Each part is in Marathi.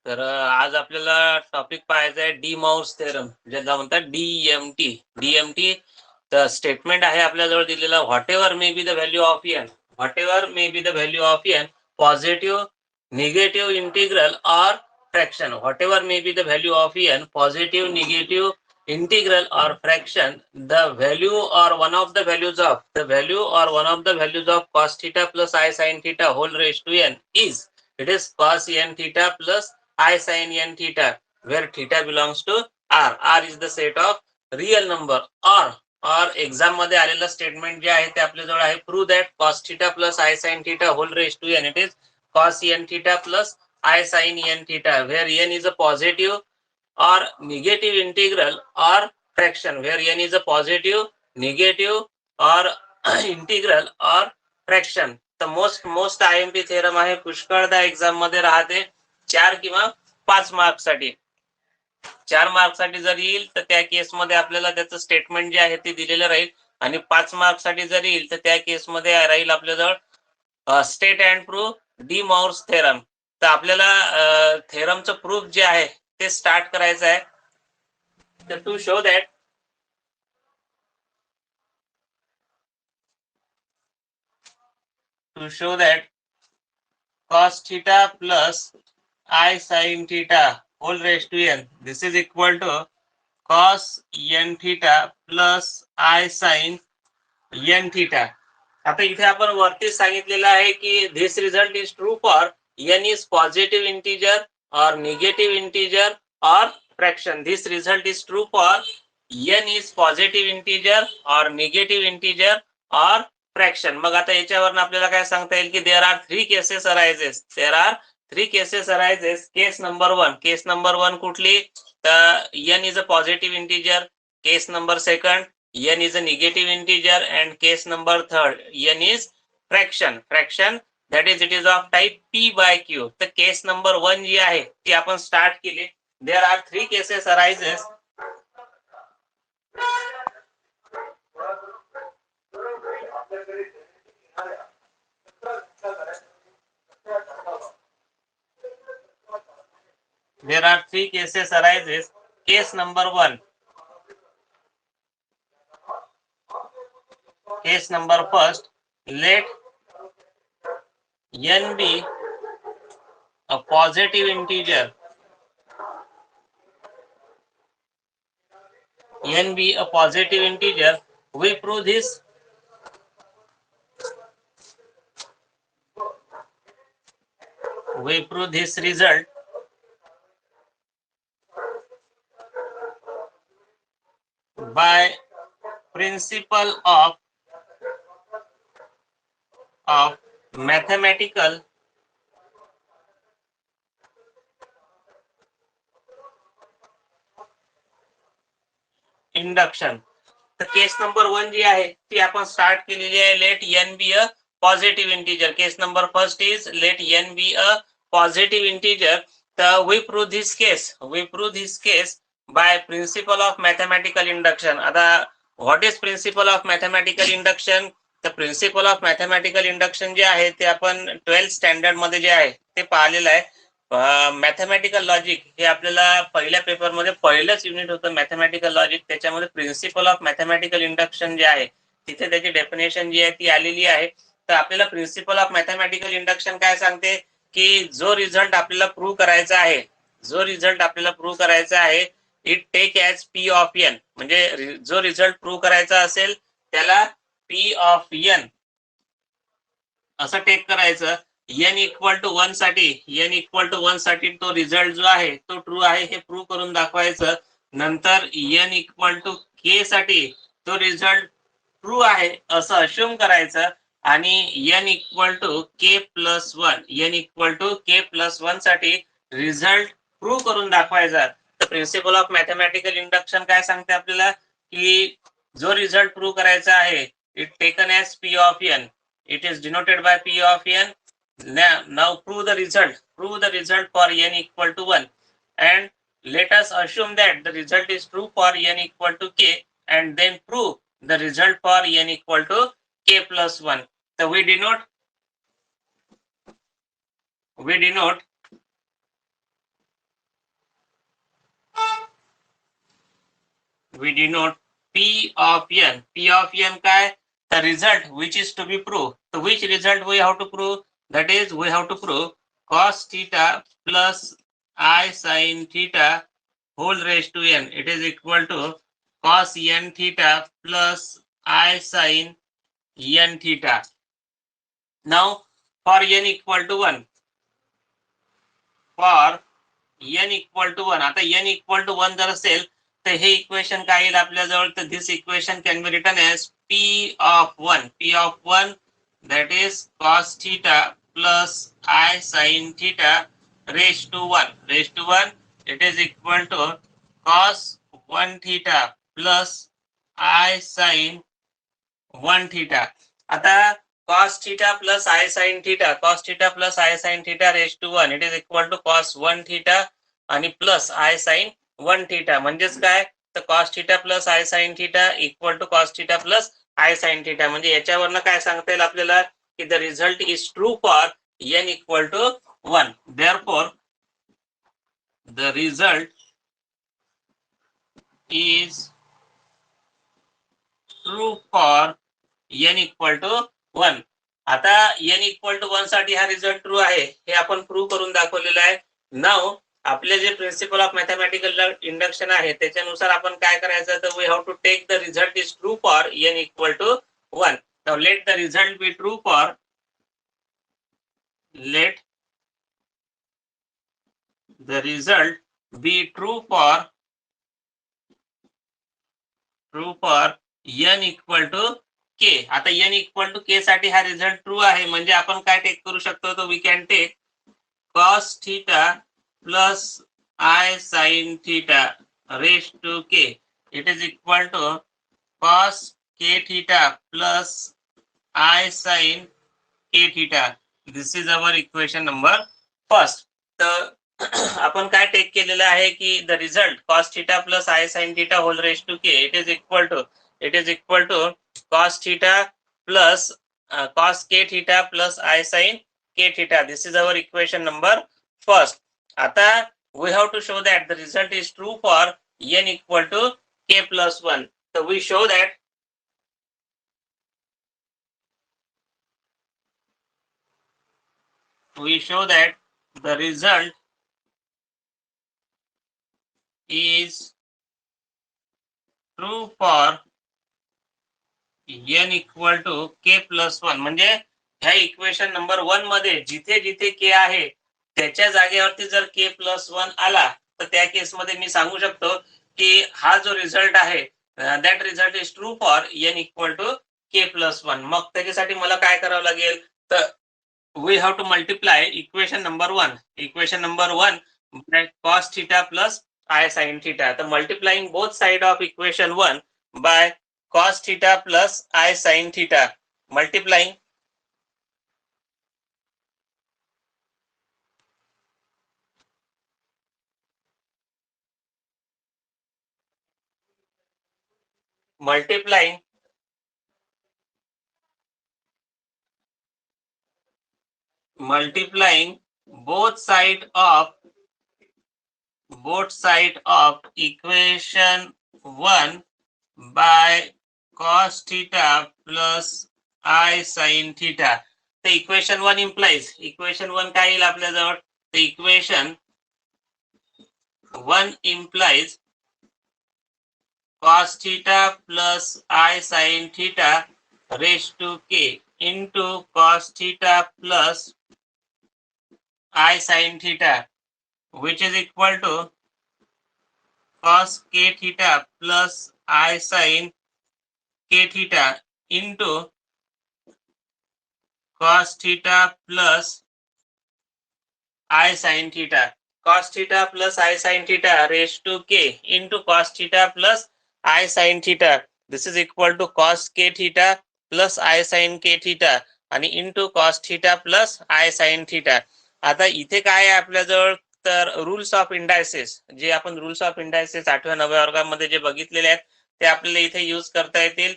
तर आज आपल्याला टॉपिक पाहायचा आहे डी मॉव्स थेरम, ज्याला म्हणतात डीएमटी. डीएमटी तर स्टेटमेंट आहे आपल्याजवळ दिलेला, whatever may be the value of N, whatever may be the value of N, positive, negative, integral or fraction. Whatever may be the value of N, positive, negative, integral or fraction, the value or one of the values of cos theta plus I sin theta whole raised to n is, it is cos n theta plus I sin n theta, where theta belongs to r. R is the set of real number. or exam मध्ये आलेलं स्टेटमेंट जे आहे ते आपल्याजवळ आहे, prove that cos theta plus I sin theta whole raised to n, it is cos n theta plus I sin n theta, where n is a positive or negative integral or fraction, where n is a positive, negative or integral or fraction. तर मोस्ट आयएमपी थेरम आहे, पुष्कळदा एक्झाम मध्ये राहते 4 किंवा 5 मार्क साठी. 4 मार्क साठी जर येईल तर त्या केस मध्ये आपल्याला त्याचं स्टेटमेंट जे आहे ते दिलेलं राहील, आणि 5 मार्क साठी जर येईल तर त्या केस मध्ये राहील आपल्याजवळ state and prove De Moivre's theorem. तर आपल्याला थेरमचं प्रूफ जे आहे ते स्टार्ट करायचं आहे. तर to show that cos theta plus I sin theta whole raised to n, this is equal to cos n theta plus I sin n theta. आता इथे आपण वरती सांगितलेलं आहे की this result is true for n is positive integer or negative integer or fraction. This result is true for n is positive integer or negative integer or fraction. मग आता याच्यावरून आपल्याला काय सांगता येईल की there are three cases arises. Case number one कुठली, तर n is a positive integer. Case number second, n is a negative integer. And case number third, n is fraction. That is it is of type p/q. तर केस नंबर 1 जी आहे ती आपण स्टार्ट केली. There are three cases arises. There are three cases arises. Case number 1. Case number first, let n be a positive integer. N be a positive integer. We prove this. Result by principle of mathematical induction. तर केस नंबर 1 जी आहे ती आपण स्टार्ट केलेली आहे. Let n be a positive integer. Case number first is let n be a positive integer. तर we prove this case by principle of mathematical induction. आता what is principle of mathematical induction? तर प्रिन्सिपल ऑफ मॅथमॅटिकल इंडक्शन जे आहे ते आपण 12th स्टँडर्ड मध्ये जे आहे ते पाहिलेलं आहे. मॅथमॅटिकल लॉजिक हे आपल्याला पहिल्या पेपरमध्ये पहिलंच युनिट होतं मॅथमॅटिकल लॉजिक. त्याच्यामध्ये प्रिन्सिपल ऑफ मॅथमॅटिकल इंडक्शन जे आहे तिथे त्याची डेफिनेशन जी आहे ती आलेली आहे. तर आपल्याला प्रिन्सिपल ऑफ मॅथमॅटिकल इंडक्शन काय सांगते की जो रिझल्ट आपल्याला प्रूव्ह करायचा आहे, it take as P of n. म्हणजे जो रिझल्ट प्रूव्ह करायचा असेल त्याला पी ऑफ एन असं टेक करायचं. n इक्वल टू 1 साठी तो रिझल्ट जो आहे तो ट्रू आहे हे प्रूव्ह करून दाखवायचं. नंतर n इक्वल टू k साठी तो रिझल्ट ट्रू आहे असं अश्युम करायचं. आणि n equal to k plus 1 साठी रिझल्ट प्रूव्ह करून दाखवायचा. तर प्रिन्सिपल ऑफ मॅथमॅटिकल इंडक्शन काय सांगते आपल्याला की जो रिझल्ट प्रूव्ह करायचा आहे it taken as p of n. It is denoted by p of n. Now prove the result for n equal to 1, and let us assume that the result is true for n equal to k, and then prove the result for n equal to k plus 1. So we denote we denote P of n. P of n काय? The result which is to be proved. So which result we have to prove? That is, we have to prove cos theta plus I sin theta whole raised to n. It is equal to cos n theta plus I sin n theta. Now for n equal to 1, for n equal to 1, आता n equal to 1 जर असेल तर हे इक्वेशन काय येईल आपल्याजवळ? तर this equation can be written as p of 1. p of 1 that is cos theta plus I sin theta raised to 1. raised to 1 it is equal to cos 1 theta plus I sin 1 theta. आता cos theta plus I sin theta, cos theta plus I sin theta raised to 1 it is equal to cos 1 theta आणि प्लस I sin 1 theta. म्हणजेच काय? तर cos theta plus I sin theta equal to cos theta plus I sin theta. म्हणजे याच्यावरनं काय सांगता येईल आपल्याला की the result is true for n equal to 1. Therefore the result is true for n equal to 1. आता n equal to 1 साठी हा रिझल्ट ट्रू आहे हे आपण प्रूव्ह करून दाखवलेलं आहे. नाव आपले जे प्रिन्सिपल ऑफ मॅथमॅटिकल इंडक्शन आहे त्याच्यानुसार आपण काय करायचं, तर we have to take the result is true for n equal to 1. Now let the result be true for, let the result be true for n equal to K. आता n इक्वल टू के साठी हा रिझल्ट ट्रू आहे म्हणजे आपण काय टेक करू शकतो, तर we can take cos theta plus I sin theta raised to k. It is equal to cos k theta plus I sin k theta. This is our equation number first. तर आपण काय टेक केलेलं आहे की the result cos theta plus I sin theta whole raised to k it is equal to cos theta plus cos k theta plus I sin k theta. This is our equation number first. आता we have to show that the result is true for n equal to k plus 1. So we show that the result is true for n equal to k plus 1. म्हणजे ह्या इक्वेशन नंबर 1 मध्ये जिथे जिथे k आहे त्याच्या जागेवरती जर k प्लस 1 आला तर त्या केसमध्ये मी सांगू शकतो की हा जो रिझल्ट आहे that result is true for n equal to k plus 1. मग त्याच्यासाठी मला काय करावं लागेल, तर we have to multiply equation number 1 by cos theta plus I sin theta. तर multiplying both side of equation 1 by cos theta plus I sin theta, multiplying both side of equation 1 by cos theta plus I sin theta. तर इक्वेशन 1 implies, इक्वेशन 1 काय येईल आपल्याजवळ, तर equation 1 implies cos theta plus I sin theta raised to k into cos theta plus I sin theta, which is equal to cos k theta plus I sin k theta into cos theta plus I sin theta. Cos theta plus I sin theta raised to k into cos theta plus I sin theta. This is equal to cos k theta plus I sin k theta आणि into cos theta plus I sin theta. आता इथे काय आहे आपल्याजवळ, तर रूल्स ऑफ इंडायसेस, जे आपण रूल्स ऑफ इंडायसेस 8व्या 9व्या वर्गामध्ये जे बघितलेले आहेत ते आपल्याला इथे यूज करता येतील.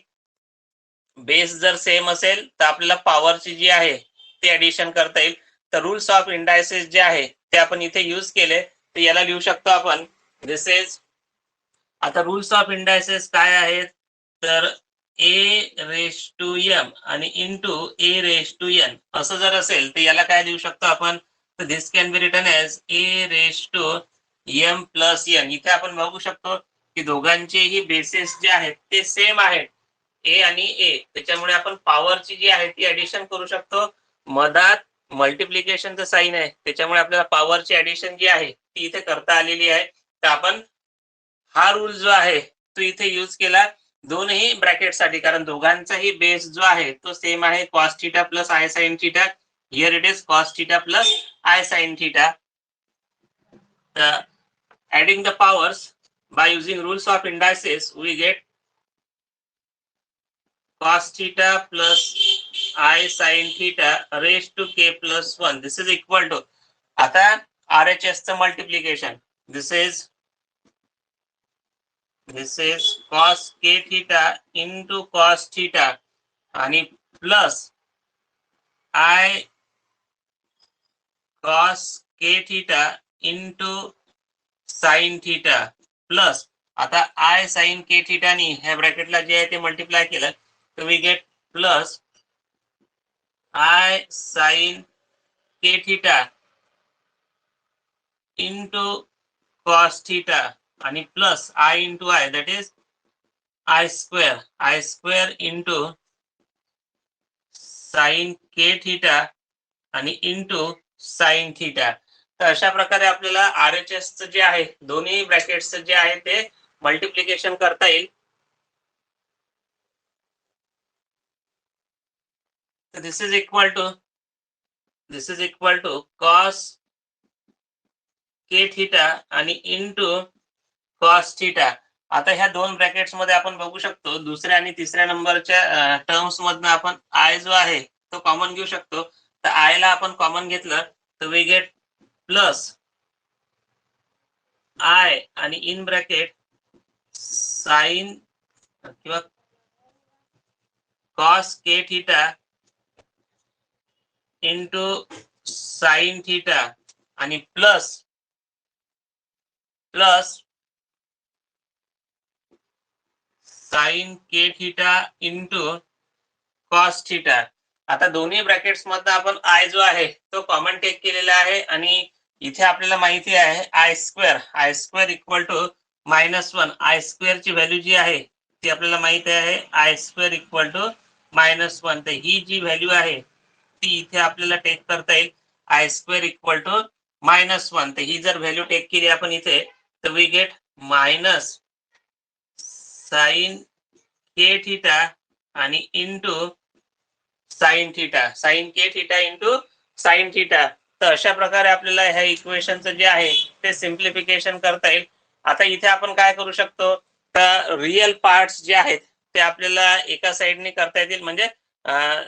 बेस जर सेम असेल तर आपल्याला पॉवरची जी आहे ते ऍडिशन करता येईल. तर रूल्स ऑफ इंडायसेस जे आहे ते आपण इथे यूज केले, तर याला लिहू शकतो आपण दिस इज, आता रूल्स ऑफ इंडायसेस काय आहेत, तर ए रेश टू एम आणि into a raise to N असं जर असेल तर याला काय लिहू शकतो आपण, तर this can be written as A raise to M plus N. इथे आपण बघू शकतो की दोघांचेही बेसिस जे आहेत ते सेम आहेत, ए आणि ए, त्याच्यामुळे आपण पॉवरची जी आहे ती ऍडिशन करू शकतो. मधात मल्टिप्लिकेशनचं साईन आहे त्याच्यामुळे आपल्याला पॉवरची ऍडिशन जी आहे ती इथे करता आलेली आहे. तर आपण हा रूल जो आहे तो इथे यूज केला दोनही ब्रॅकेट साठी, कारण दोघांचाही बेस जो आहे तो सेम आहे, cos theta plus I sine theta. Here it is cos theta plus I sine theta. Adding the powers by using rules of indices we get cos theta plus I sin theta raised to k plus 1. This is equal to, आता RHS चं multiplication, this is cos k theta into cos theta आणि plus I cos k theta into sin theta plus, आता I sin k theta नी ह्या ब्रॅकेटला जे आहे ते मल्टिप्लाय केलं तर we get plus I sin k theta into cos theta आणि plus I into I, that is I square into sin k theta आणि इंटू साइन थिटा. तर अशा प्रकारे आपल्याला RHS चं जे आहे दोन्ही ब्रॅकेट्सचं जे आहे ते मल्टिप्लिकेशन करता येईल. तर this is equal to cos K theta आणि इंटू कॉस थिटा. आता ह्या दोन ब्रॅकेट्स मध्ये आपण बघू शकतो दुसऱ्या आणि तिसऱ्या नंबरच्या टर्म्स मधनं आपण आय जो आहे तो कॉमन घेऊ शकतो. तर आय ला आपण कॉमन घेतलं तर वी गेट प्लस आय आणि इन ब्रॅकेट साइन किंवा कॉस के थिटा इंटू साइन थिटा आणि plus sign k theta into cos theta. आता दोन्ही ब्रॅकेट्स मधनं आपण आय जो आहे तो कॉमन टेक केलेला आहे आणि इथे आपल्याला माहिती आहे i square equal to -1. I square ची व्हॅल्यू जी आहे ती आपल्याला माहिती आहे आय स्क्वेअर इक्वल टू -1. तर ही जी व्हॅल्यू आहे ती इथे आपल्याला टेक करता येईल आय स्क्वेअर इक्वल टू -1. तर ही जर व्हॅल्यू टेक केली आपण इथे तर we get minus sine k theta आणि into sine k theta into sine theta. तर अशा प्रकारे आपल्याला ह्या इक्वेशनचं जे आहे ते सिम्प्लिफिकेशन करता येईल. आता इथे आपण काय करू शकतो, तर रिअल पार्ट्स जे आहेत ते आपल्याला एका साइडने करता येतील, म्हणजे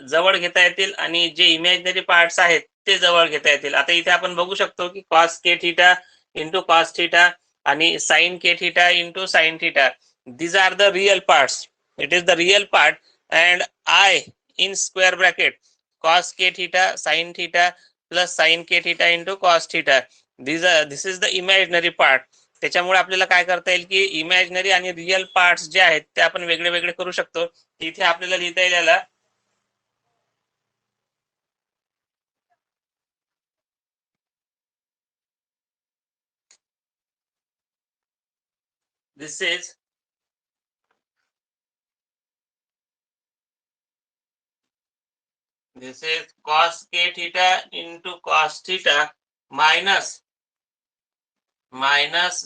जवळ घेता येतील आणि जे इमॅजिनरी पार्ट्स आहेत ते जवळ घेता येतील. आता इथे आपण बघू शकतो की कॉस के थिटा इंटू कॉस थिटा आणि sine k theta into sine theta, these are the real parts. It is the real part and I in square bracket cos k theta sin theta plus sin k theta into cos theta. This is the imaginary part. त्याच्यामुळे आपल्याला काय करता येईल की इमॅजिनरी आणि रिअल पार्ट्स जे आहेत ते आपण वेगळे वेगळे करू शकतो. इथे आपल्याला लिहिता येईल याला this is cos k theta into cos theta minus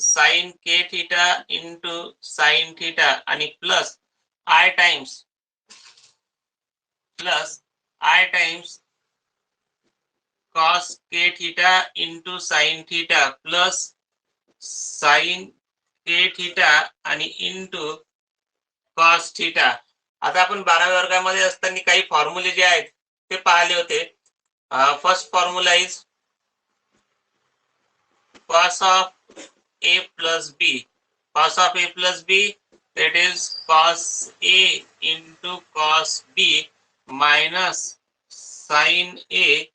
sin k theta into sin theta आणि plus I times cos k theta into sin theta plus sin k theta आणि इंटू cos theta. आता आपण 12व्या वर्गामध्ये असताना काही फॉर्म्युले जे आहेत ते पाहिले होते. First formula is cos of a plus b. Cos of a plus b, that is cos a into cos b minus sin a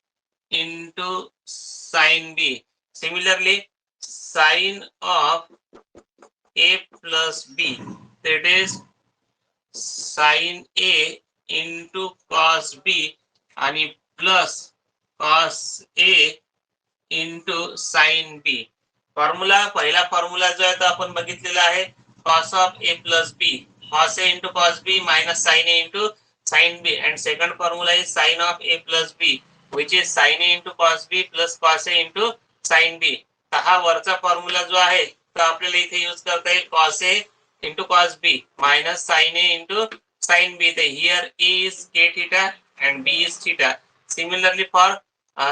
into sin b. Similarly, sine of a plus b, that is sine a into cos b आणि plus cos a into sine b. Formula, पहिला फॉर्म्युला जो आहे तो आपण बघितलेला आहे, cos of a plus b, cos a into cos b minus sine a into sine b. And second formula is sine of a plus b which is sine a into cos b plus cos a into sine बी. तर हा वरचा फॉर्म्युला जो आहे तो आपल्याला इथे यूज करता येईल, cos a into cos b minus sine a into sine बी. तर here A is K theta and b is theta. Similarly for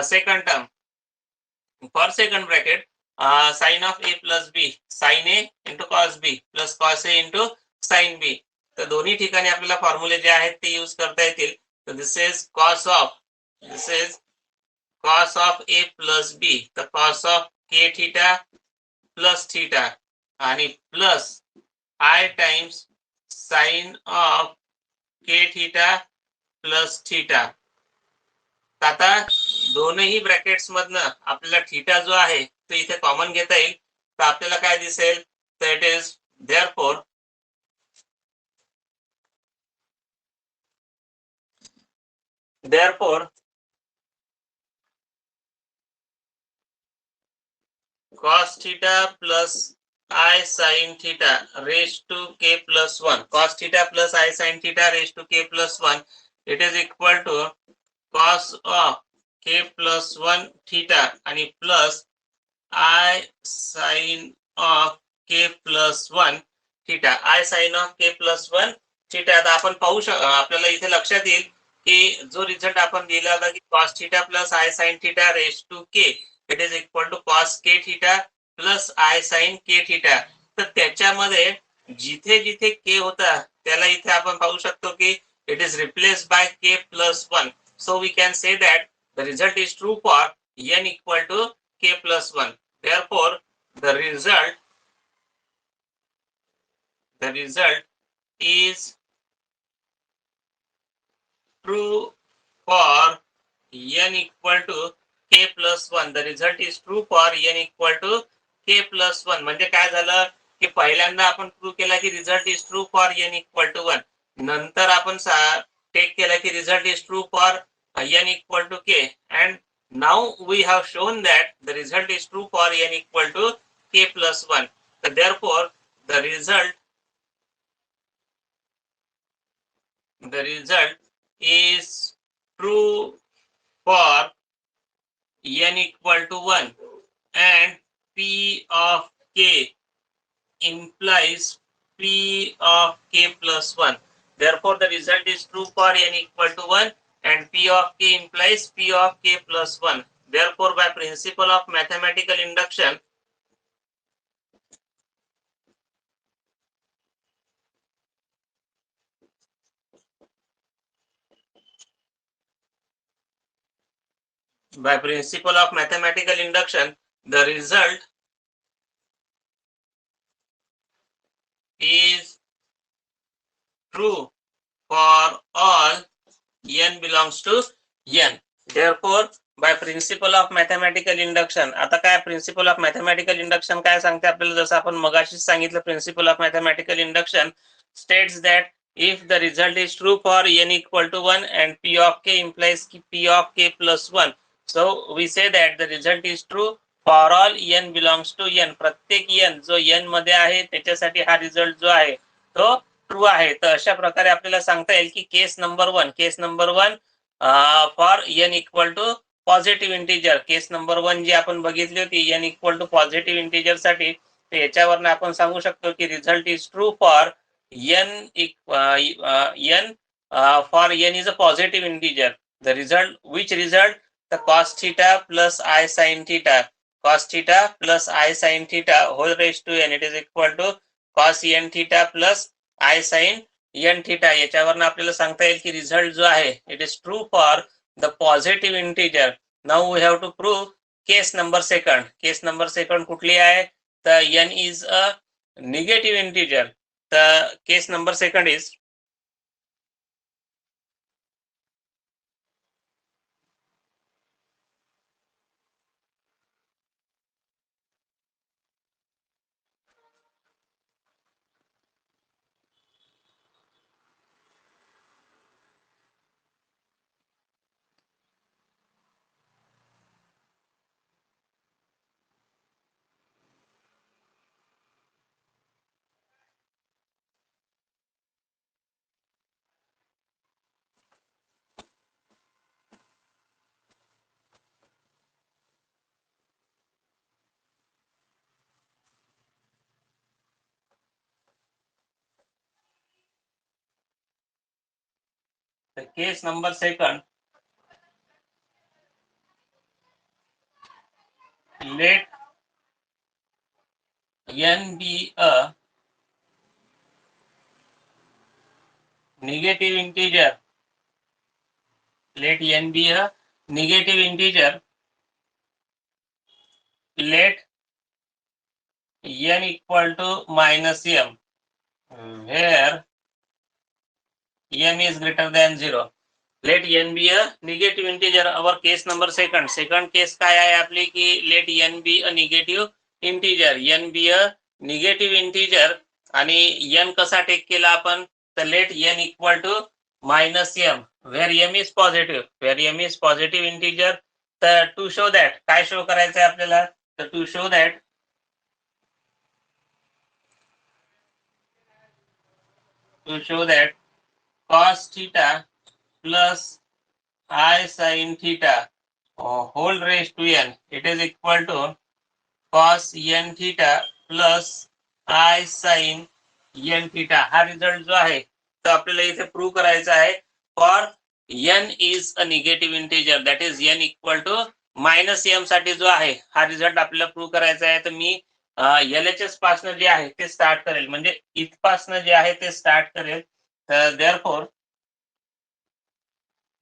second term, for second bracket, sin of a plus b, sin a into cos b plus cos a into sin b. तर दोन्ही ठिकाणी आपल्याला फॉर्म्युले जे आहेत ते यूज करता येतील. तर this is cos of a plus b, तर cos of k theta plus theta आणि plus I times sin of k theta plus theta. आता दोनही ब्रॅकेट्स मधनं आपल्याला थीटा जो आहे तो इथे कॉमन घेता येईल. तर आपल्याला काय दिसेल, तर it is therefore cos theta plus I sin theta raised to k plus 1, cos theta plus I sin theta raised to k plus 1, it is equal to cos of k plus 1 theta आणि plus I sin of k plus 1 theta, I sin of k plus 1 theta. आता आपण पाहू आपल्याला इथे लक्षात येईल की जो रिझल्ट आपण दिला होता की cos theta plus I sin theta raised to k, it is equal to cos k theta plus I sin k theta. तर त्याच्यामध्ये जिथे जिथे k होता त्याला इथे आपण पाहू शकतो की it is replaced by k plus 1. So we can say that the result is true for n equal to k plus 1. Therefore, the result is true for n equal to k plus 1. The result is true for n equal to k plus 1. म्हणजे काय झालं की पहिल्यांदा आपण प्रूव्ह केला की result is true for n equal to 1. नंतर आपण टेक केला की result is true for n equal to k, and now we have shown that the result is true for n equal to k plus 1. So therefore the result is true for n equal to 1 and p of k implies p of k plus 1. Therefore the result is true for n equal to 1 and p of k implies p of k plus 1. Therefore by principle of mathematical induction, the result is true for all n belongs to n. Therefore by principle of mathematical induction, आता काय प्रिन्सिपल ऑफ मॅथमॅटिकल इंडक्शन काय सांगते आपल्याला, जसं आपण मगाशीच सांगितलं, principle of mathematical induction states that if the result is true for n equal to 1 and p of k implies p of k plus 1, so we say that the result is true for all n belongs to n. प्रत्येक n जो n मध्ये आहे त्याच्यासाठी हा रिझल्ट जो आहे तो ट्रू आहे. तर अशा प्रकारे आपल्याला सांगता येईल की case number one for n equal to positive integer, case number 1 जी आपण बघितली होती n equal to positive integer साठी, तर याच्यावरनं आपण सांगू शकतो की result is true for n for n is a positive integer. The result, which result? The cos theta plus I sin theta, cos theta plus I sin theta whole raised to n, it is equal to cos n theta plus I sin n theta. याच्यावरनं आपल्याला सांगता येईल की रिझल्ट जो आहे it is true for the positive integer. Now we have to prove case number second. Case number second कुठली आहे, तर n is a negative integer. The case number second is case number second, let n be a negative integer, let n be a negative integer, let n equal to minus m, where m is greater than 0. Let n be a negative integer. Our case number second. Second case काय आहे आपली की let n be a negative integer. n be a negative integer आणि n कसा टेक केला आपण, तर let n equal to minus m, where m is positive, where m is positive integer. तर टू शो दॅट काय शो करायचं आहे आपल्याला, तर to show that cos theta plus I sin theta whole raised to n, it is equal to cos n theta plus I sin n theta. हा रिझल्ट जो आहे तो आपल्याला इथे प्रूव्ह करायचा आहे for n is a negative integer, that is n equal to minus m साठी जो आहे हा रिझल्ट आपल्याला प्रूव्ह करायचा आहे. तर मी LHS पासनं जे आहे ते स्टार्ट करेल, म्हणजे इथपासनं जे आहे ते स्टार्ट करेल. तर therefore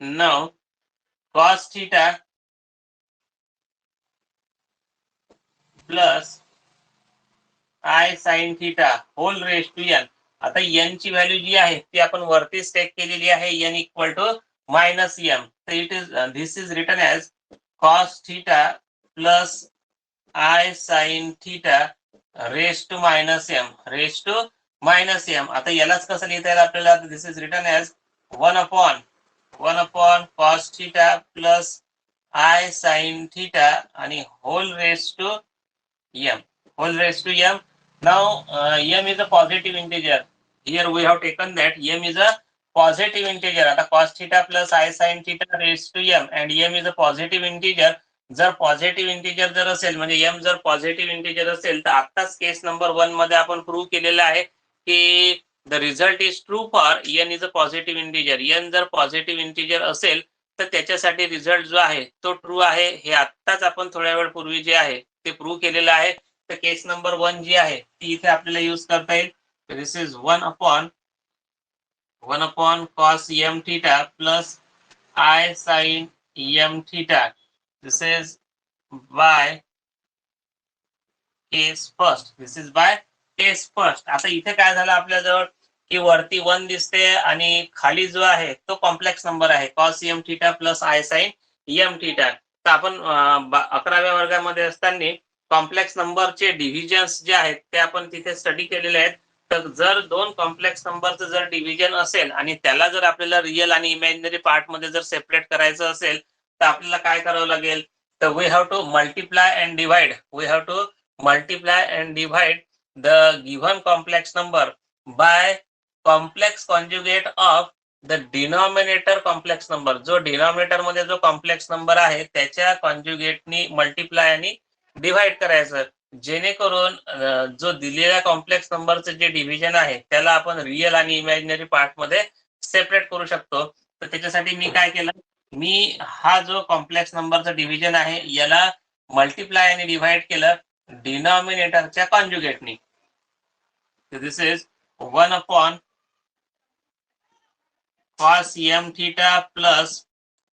now cos theta plus I sin theta whole raise to n. आता n ची व्हॅल्यू जी आहे ती आपण वरती टेक केलेली आहे, n equal to minus m. तर it is this is written as cos theta plus I sin theta raise to minus m, raise to minus m. आता यालाच कसं लिहिता येईल आपल्याला, this is written as 1 upon cos theta plus I sin theta आणि whole raise to m, whole raised to m. Now m is a positive integer. Here we have taken that m is a positive integer. आता cos theta plus I sin theta raised to m and m is a positive integer. जर पॉझिटिव्ह इंटिजर जर असेल म्हणजे m जर पॉझिटिव्ह इंटिजर असेल तर आत्ताच केस नंबर 1 मध्ये आपण प्रूव्ह केलेलं आहे की the result is true for n is a positive integer. n जर पॉझिटिव्ह इंटिजर असेल तर त्याच्यासाठी रिझल्ट जो आहे तो ट्रू आहे. हे आत्ताच आपण थोड्या वेळ पूर्वी जे आहे ते प्रूव्ह केलेलं आहे. तर केस नंबर 1 जी आहे ती इथे आपल्याला यूज करता येईल. दिस is 1 upon cos m theta plus I sin m theta. This is by case first. This is by case first. आता इथे काय झालं आपल्याजवळ की वरती 1 दिसते आणि खाली जो आहे तो कॉम्प्लेक्स नंबर आहे cos m theta plus I sin m theta. तर आपण 11व्या वर्गामध्ये असताना कॉम्प्लेक्स नंबरचे डिव्हिजन्स जे आहेत ते आपण तिथे स्टडी केलेले आहेत. तर जर दोन कॉम्प्लेक्स नंबरचं जर डिव्हिजन असेल आणि त्याला जर आपल्याला रिअल आणि इमॅजिनरी पार्ट मध्ये जर सेपरेट करायचं असेल तर आपल्याला काय करावं लागेल, तर we have to multiply and divide. We have to multiply and divide the given complex number by complex conjugate of the denominator complex number. जो डिनॉमिनेटर मध्ये जो कॉम्प्लेक्स नंबर आहे त्याच्या कॉन्जुगेटनी मल्टिप्लाय आणि डिवाइड करायचं, जेणेकरून जो दिलेल्या कॉम्प्लेक्स नंबरचं जे डिव्हिजन आहे त्याला आपण रिअल आणि इमॅजिनरी पार्ट मध्ये सेपरेट करू शकतो. तर त्याच्यासाठी मी काय केलं, मी हा जो कॉम्प्लेक्स नंबरचं डिव्हिजन आहे याला मल्टिप्लाय आणि डिवाइड केलं डिनॉमिनेटरच्या कॉन्जुगेटनी. दिस is 1 upon cos m theta plus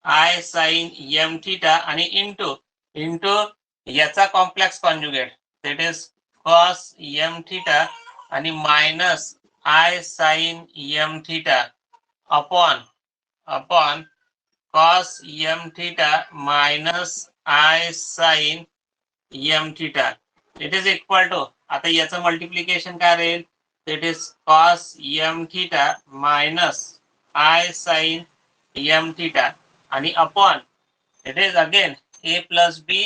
I sin m theta आणि इंटू याचा complex conjugate, that is cos m theta आणि minus I sin m theta upon cos m theta minus I sin m theta. It is equal to, आता याचं मल्टिप्लिकेशन काय राहील, it is cos m theta minus I sin m theta आणि upon it is again a plus b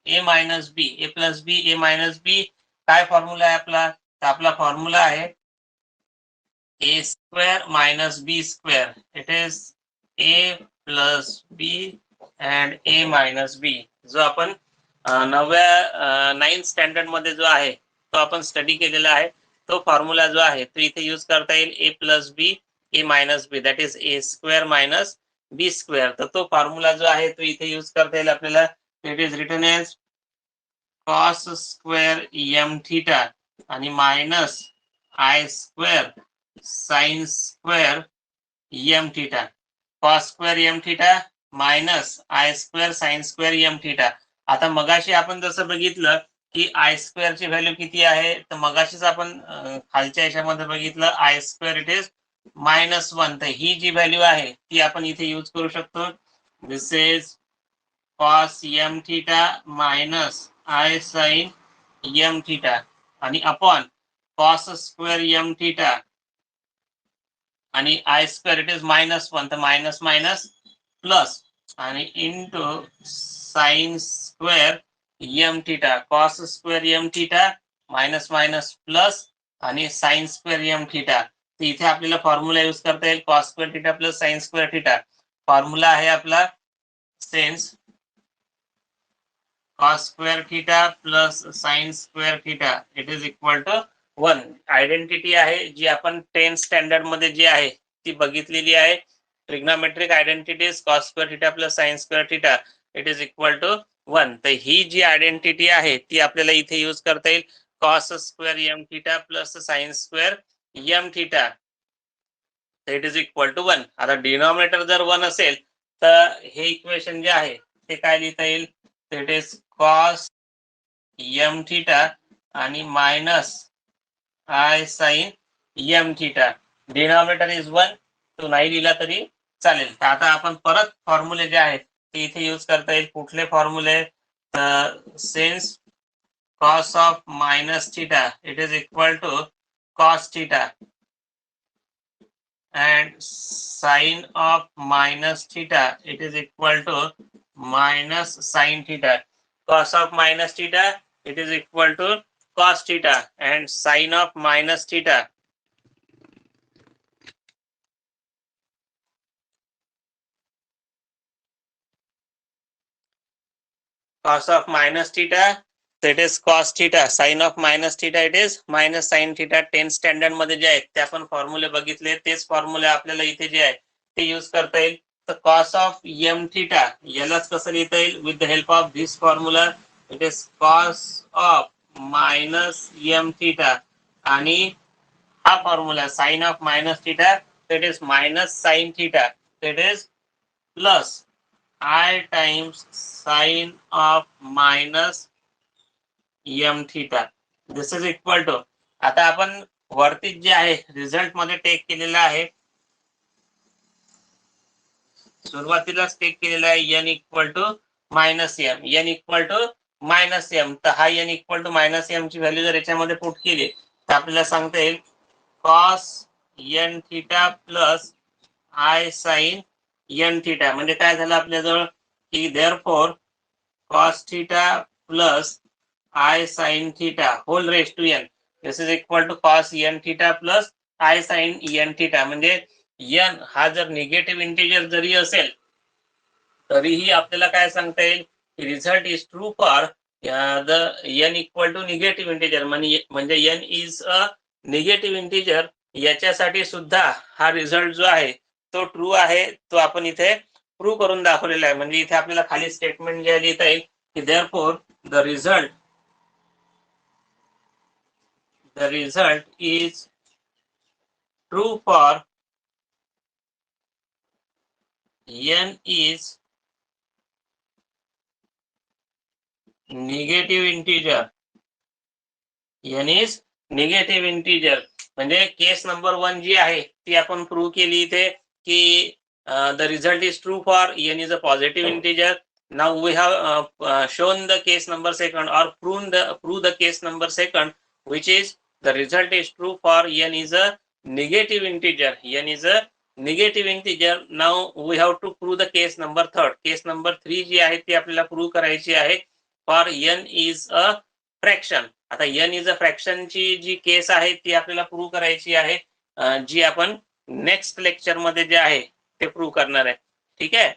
a minus b, a plus b a minus b. काय फॉर्म्युला आहे आपला, तर आपला फॉर्म्युला आहे a square minus b square. It is a plus b and a minus b, जो आपण 9th स्टँडर्ड मध्ये जो आहे तो आपण स्टडी केलेला आहे. तो फॉर्म्युला जो आहे तो इथे यूज करता येईल a plus b a minus b that is a square minus b square. तर तो फॉर्म्युला जो आहे तो इथे यूज करता येईल आपल्याला. It is written as cos square m theta आणि minus i square sine square m theta. Cos square m theta minus i square sine square m theta. आता मगाशी आपण जसं बघितलं की आय स्क्वेअर ची व्हॅल्यू किती आहे, तर मगाशीच आपण खालच्या याच्यामध्ये बघितलं आय स्क्वेअर इट इज -1. तर ही जी व्हॅल्यू आहे ती आपण इथे यूज करू शकतो. This is cos m theta minus i sine m theta आणि upon cos square m theta आणि आय स्क्वेअर इट इज -1. तर मायनस मायनस प्लस आणि into sine square m theta. Cos square m theta minus minus plus आणि साइन स्क्वेअर एम थिटा. तर इथे आपल्याला फॉर्म्युला यूज करता येईल cos square theta plus sine square theta. Formula आहे आपला since cos square theta plus sine square theta it is equal to 1. Identity आहे जी आपण 10th स्टँडर्ड मध्ये जी आहे ती बघितलेली आहे. Trigonometric identity cos square theta plus sine square theta it is equal to 1. तर ही जी आयडेंटिटी आहे ती आपल्याला इथे यूज करता येईल. cos square m theta plus sine square m theta it is equal to 1. आता डिनॉमिनेटर जर 1 असेल तर हे इक्वेशन जे आहे ते काय लिहिता येईल. It is cos m theta आणि minus i sine m theta. Denominator is 1. तो नाही लिहिला तरी चालेल. तर आता आपण परत फॉर्म्युले जे आहेत ते इथे यूज करता येईल. कुठले फॉर्म्युले. Since cos of minus theta it is equal to cos थिटा and sine of minus theta it is equal to minus sine theta. Cos of minus theta it is equal to cos theta and sine of minus theta cos of minus theta that is cos theta. Sine of minus theta it is minus sine theta. 10th standard मध्ये जे आहेत ते आपण फॉर्म्युले बघितले, तेच फॉर्म्युले आपल्याला इथे जे आहे ते यूज करता येईल. तर cos ऑफ एम थिटा यालाच कसं लिहिता येईल with the help of this formula. It is cos of minus M theta आणि हा formula sine of minus theta it is minus sine theta it is plus I times sine of minus m theta. This is equal to. आता आपण वरती जे आहे रिझल्ट मध्ये टेक केलेला आहे, सुरुवातीलाच टेक केलेला आहे n equal to minus M. n equal to minus M. तर हा n equal to minus M ची व्हॅल्यू जर याच्यामध्ये पुट केली तर आपल्याला सांगता येईल cos n theta plus I sine N theta. म्हणजे काय झालं आपल्याजवळ की therefore cos theta plus I sine theta whole raise to n this is equal to cos n theta plus I sine N theta. म्हणजे n हा जर निगेटिव्ह इंटिजर जरी असेल तरीही आपल्याला काय सांगता येईल की result is true for the n equal to negative integer. म्हणजे n is a negative integer. याच्यासाठी सुद्धा हा रिझल्ट जो आहे तो ट्रू आहे. तो आपण इथे प्रूव्ह करून दाखवलेला आहे. म्हणजे इथे आपल्याला खाली स्टेटमेंट जे लिहिता येईल की therefore the result is true for n is negative integer. n is negative integer. म्हणजे केस नंबर 1 जी आहे ती आपण प्रूव्ह केली इथे की the result is true for n is a positive integer. Now we have shown the case number second or prove the case number second, which is the result is true for n is a negative integer. n is a negative integer. Now we have to prove the case number third. Case number 3 जी आहे ती आपल्याला प्रूव्ह करायची आहे for n is a fraction. आता n is a fraction ची जी केस आहे ती आपल्याला प्रूव्ह करायची आहे, जी आपण नेक्स्ट लेक्चर मध्ये जे आहे ते प्रूव्ह करणार आहे. ठीक आहे.